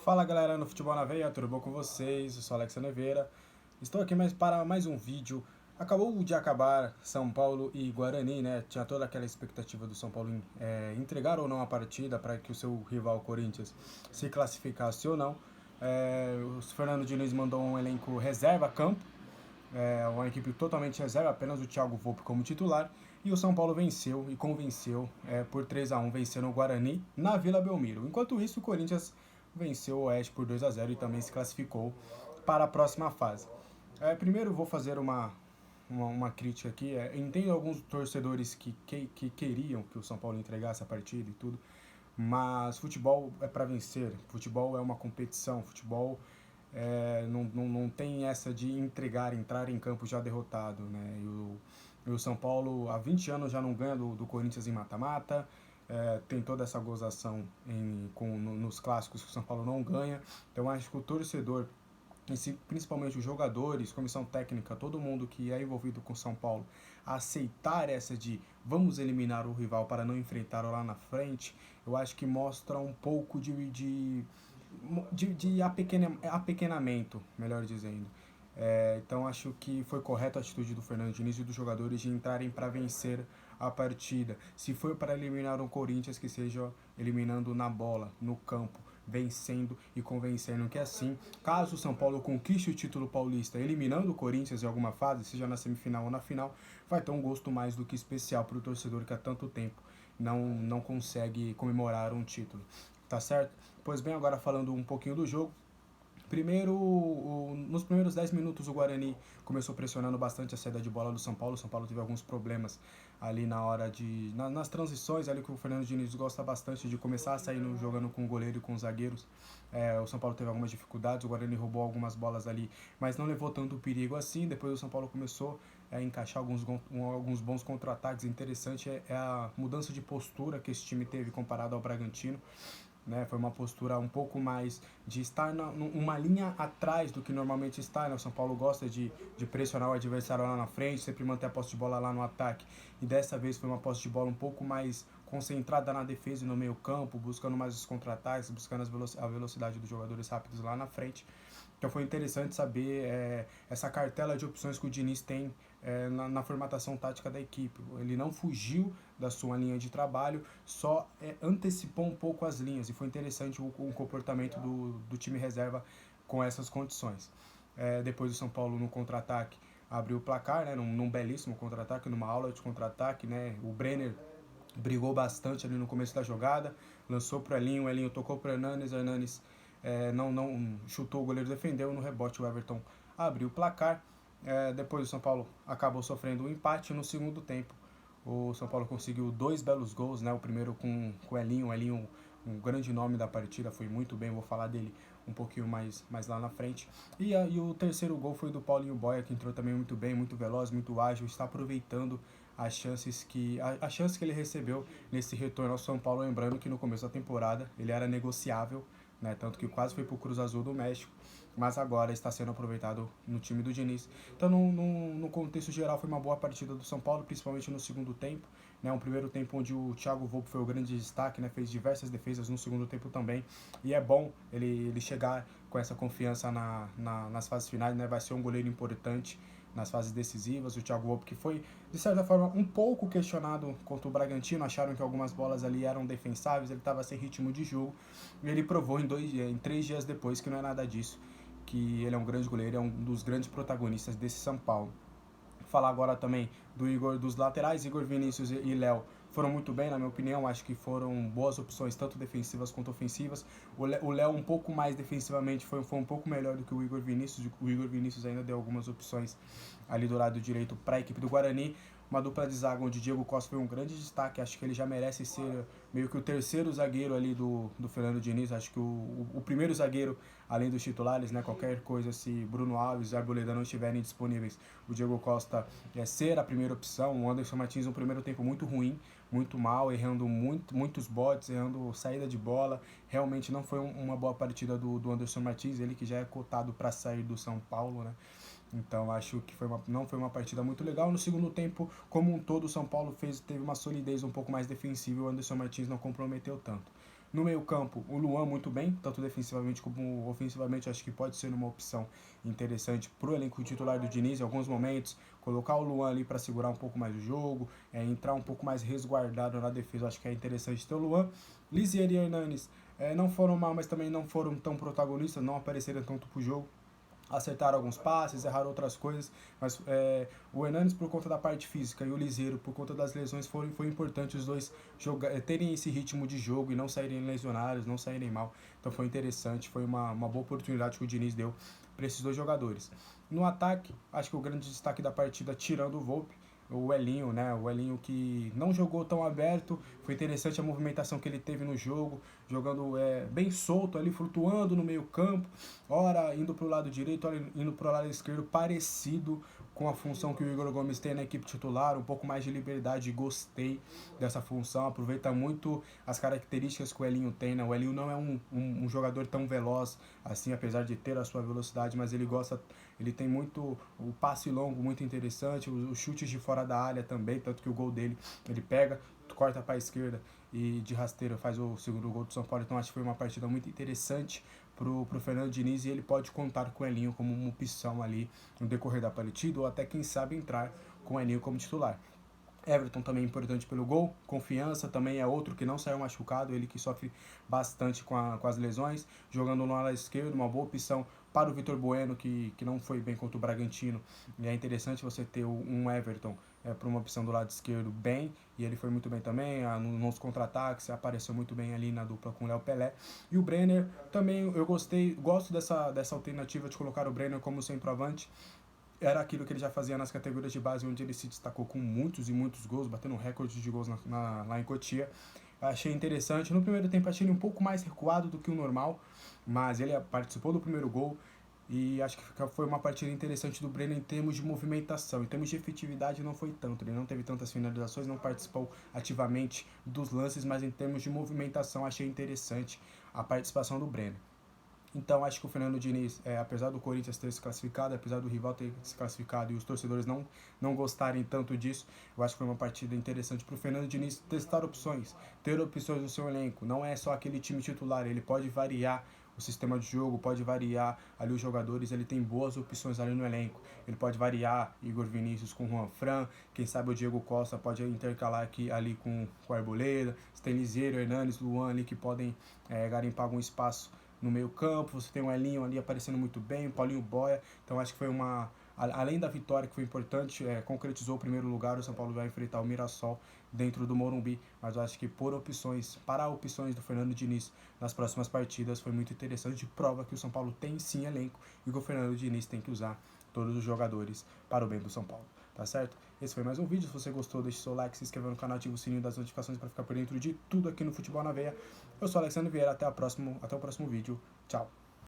Fala galera no Futebol na Veia, tudo bom com vocês? Eu sou Alex Oliveira. Estou aqui para mais um vídeo. Acabou de acabar São Paulo e Guarani, né? Tinha toda aquela expectativa do São Paulo entregar ou não a partida para que o seu rival Corinthians se classificasse ou não. O Fernando Diniz mandou um elenco reserva a campo, uma equipe totalmente reserva, apenas o Thiago Volpe como titular. E o São Paulo venceu e convenceu por 3-1, vencendo o Guarani na Vila Belmiro. Enquanto isso, o Corinthians venceu o Oeste por 2-0 e também se classificou para a próxima fase. Primeiro vou fazer uma crítica aqui. Entendo alguns torcedores que queriam que o São Paulo entregasse a partida e tudo, mas futebol é para vencer, futebol é uma competição, futebol não tem essa de entrar em campo já derrotado, né? E o São Paulo há 20 anos já não ganha do Corinthians em mata-mata, tem toda essa gozação nos clássicos que o São Paulo não ganha. Então acho que o torcedor, principalmente os jogadores, comissão técnica, todo mundo que é envolvido com o São Paulo, aceitar essa de vamos eliminar o rival para não enfrentar lá na frente, eu acho que mostra um pouco de apequenamento, melhor dizendo. Então acho que foi correta a atitude do Fernando Diniz e dos jogadores de entrarem para vencer a partida. Se for para eliminar o Corinthians, que seja eliminando na bola, no campo, vencendo e convencendo que assim, caso o São Paulo conquiste o título paulista eliminando o Corinthians em alguma fase, seja na semifinal ou na final, vai ter um gosto mais do que especial para o torcedor que há tanto tempo não consegue comemorar um título. Tá certo? Pois bem, agora falando um pouquinho do jogo. Nos primeiros 10 minutos o Guarani começou pressionando bastante a saída de bola do São Paulo. O São Paulo teve alguns problemas ali nas transições, ali que o Fernando Diniz gosta bastante de começar a sair jogando com o goleiro e com os zagueiros. O São Paulo teve algumas dificuldades, o Guarani roubou algumas bolas ali, mas não levou tanto perigo assim. Depois o São Paulo começou a encaixar alguns bons contra-ataques. Interessante é a mudança de postura que esse time teve comparado ao Bragantino. Né? Foi uma postura um pouco mais de estar numa linha atrás do que normalmente está. Né? O São Paulo gosta de pressionar o adversário lá na frente, sempre manter a posse de bola lá no ataque. E dessa vez foi uma posse de bola um pouco mais concentrada na defesa e no meio campo, buscando mais os contra-ataques, buscando a velocidade dos jogadores rápidos lá na frente. Então foi interessante saber essa cartela de opções que o Diniz tem na formatação tática da equipe. Ele não fugiu da sua linha de trabalho, só antecipou um pouco as linhas, e foi interessante o comportamento do time reserva com essas condições. Depois o São Paulo no contra-ataque abriu o placar, né, num belíssimo contra-ataque, numa aula de contra-ataque. Né, o Brenner brigou bastante ali no começo da jogada, lançou para o Elinho tocou para o Hernanes não chutou, o goleiro defendeu, no rebote o Everton abriu o placar. Depois o São Paulo acabou sofrendo um empate no segundo tempo. O São Paulo conseguiu 2 belos gols, né? O primeiro com o Elinho, um grande nome da partida, foi muito bem, vou falar dele um pouquinho mais lá na frente. E o terceiro gol foi do Paulinho Boia, que entrou também muito bem, muito veloz, muito ágil, está aproveitando a chance que ele recebeu nesse retorno ao São Paulo, lembrando que no começo da temporada ele era negociável, né? Tanto que quase foi para o Cruz Azul do México, mas agora está sendo aproveitado no time do Diniz. Então, no contexto geral, foi uma boa partida do São Paulo, principalmente no segundo tempo. Né? Um primeiro tempo onde o Thiago Volpe foi o grande destaque, né? Fez diversas defesas no segundo tempo também. E é bom ele chegar com essa confiança nas fases finais, né? Vai ser um goleiro importante nas fases decisivas. O Thiago Volpe, que foi, de certa forma, um pouco questionado contra o Bragantino, acharam que algumas bolas ali eram defensáveis, ele estava sem ritmo de jogo, e ele provou em 3 dias depois que não é nada disso, que ele é um grande goleiro, é um dos grandes protagonistas desse São Paulo. Falar agora também dos laterais, Igor Vinícius e Léo foram muito bem, na minha opinião. Acho que foram boas opções, tanto defensivas quanto ofensivas. O Léo um pouco mais defensivamente foi um pouco melhor do que o Igor Vinícius. O Igor Vinícius ainda deu algumas opções ali do lado direito para a equipe do Guarani. Uma dupla de zaga onde Diego Costa foi um grande destaque. Acho que ele já merece ser meio que o terceiro zagueiro ali do Fernando Diniz. Acho que o primeiro zagueiro, além dos titulares, né? Qualquer coisa, se Bruno Alves e Arboleda não estiverem disponíveis, o Diego Costa ser a primeira opção. O Anderson Martins, um primeiro tempo muito ruim, muito mal, errando muitos botes, errando saída de bola. Realmente não foi uma boa partida do Anderson Martins, ele que já é cotado para sair do São Paulo, né? Então acho que não foi uma partida muito legal. No segundo tempo, como um todo, o São Paulo teve uma solidez um pouco mais defensiva e o Anderson Martins não comprometeu tanto. No meio campo, o Luan muito bem, tanto defensivamente como ofensivamente, acho que pode ser uma opção interessante para o elenco titular do Diniz em alguns momentos, colocar o Luan ali para segurar um pouco mais o jogo, entrar um pouco mais resguardado na defesa, acho que é interessante ter o Luan. Lizier e Hernanes não foram mal, mas também não foram tão protagonistas, não apareceram tanto pro jogo. Acertaram alguns passes, erraram outras coisas, mas o Hernanes por conta da parte física e o Liseiro por conta das lesões foi importante os dois terem esse ritmo de jogo e não saírem lesionados, não saírem mal. Então foi interessante, foi uma boa oportunidade que o Diniz deu para esses dois jogadores. No ataque, acho que o grande destaque da partida, tirando o Volpe, o Elinho, né? O Elinho que não jogou tão aberto, foi interessante a movimentação que ele teve no jogo, jogando bem solto ali, flutuando no meio campo, ora indo para o lado direito, ora indo para o lado esquerdo, parecido com a função que o Igor Gomes tem na equipe titular, um pouco mais de liberdade, gostei dessa função, aproveita muito as características que o Elinho tem, né? O Elinho não é um jogador tão veloz assim, apesar de ter a sua velocidade, mas ele tem muito o passe longo, muito interessante, os chutes de fora da área também, tanto que o gol dele, ele pega, corta para a esquerda e de rasteira faz o segundo gol do São Paulo, então acho que foi uma partida muito interessante pro Fernando Diniz e ele pode contar com o Elinho como uma opção ali no decorrer da partida ou até quem sabe entrar com o Elinho como titular. Everton também é importante pelo gol, Confiança também é outro que não saiu machucado, ele que sofre bastante com as lesões, jogando no lado esquerdo, uma boa opção para o Vitor Bueno, que não foi bem contra o Bragantino, e é interessante você ter um Everton para uma opção do lado esquerdo bem, e ele foi muito bem também, nos contra-ataques, apareceu muito bem ali na dupla com o Léo Pelé, e o Brenner também eu gosto dessa alternativa de colocar o Brenner como centroavante, era aquilo que ele já fazia nas categorias de base, onde ele se destacou com muitos e muitos gols, batendo recorde de gols lá em Cotia. Achei interessante. No primeiro tempo achei ele um pouco mais recuado do que o normal, mas ele participou do primeiro gol e acho que foi uma partida interessante do Breno em termos de movimentação. Em termos de efetividade não foi tanto, ele não teve tantas finalizações, não participou ativamente dos lances, mas em termos de movimentação achei interessante a participação do Breno. Então acho que o Fernando Diniz, apesar do Corinthians ter se classificado, apesar do rival ter se classificado e os torcedores não gostarem tanto disso, eu acho que foi uma partida interessante para o Fernando Diniz testar opções, ter opções no seu elenco. Não é só aquele time titular, ele pode variar o sistema de jogo, pode variar ali os jogadores, ele tem boas opções ali no elenco. Ele pode variar Igor Vinícius com Juan Fran, quem sabe o Diego Costa pode intercalar aqui ali com o Arboleda, tem Liseiro, Hernanes, Luan ali que podem garimpar algum espaço no meio campo, você tem o Elinho ali aparecendo muito bem, o Paulinho Boia, então acho que foi além da vitória que foi importante, concretizou o primeiro lugar, o São Paulo vai enfrentar o Mirassol dentro do Morumbi, mas eu acho que para opções do Fernando Diniz nas próximas partidas foi muito interessante, prova que o São Paulo tem sim elenco e que o Fernando Diniz tem que usar todos os jogadores para o bem do São Paulo, tá certo? Esse foi mais um vídeo, se você gostou deixe seu like, se inscreva no canal, ative o sininho das notificações para ficar por dentro de tudo aqui no Futebol na Veia. Eu sou Alexandre Vieira, até o próximo vídeo, tchau!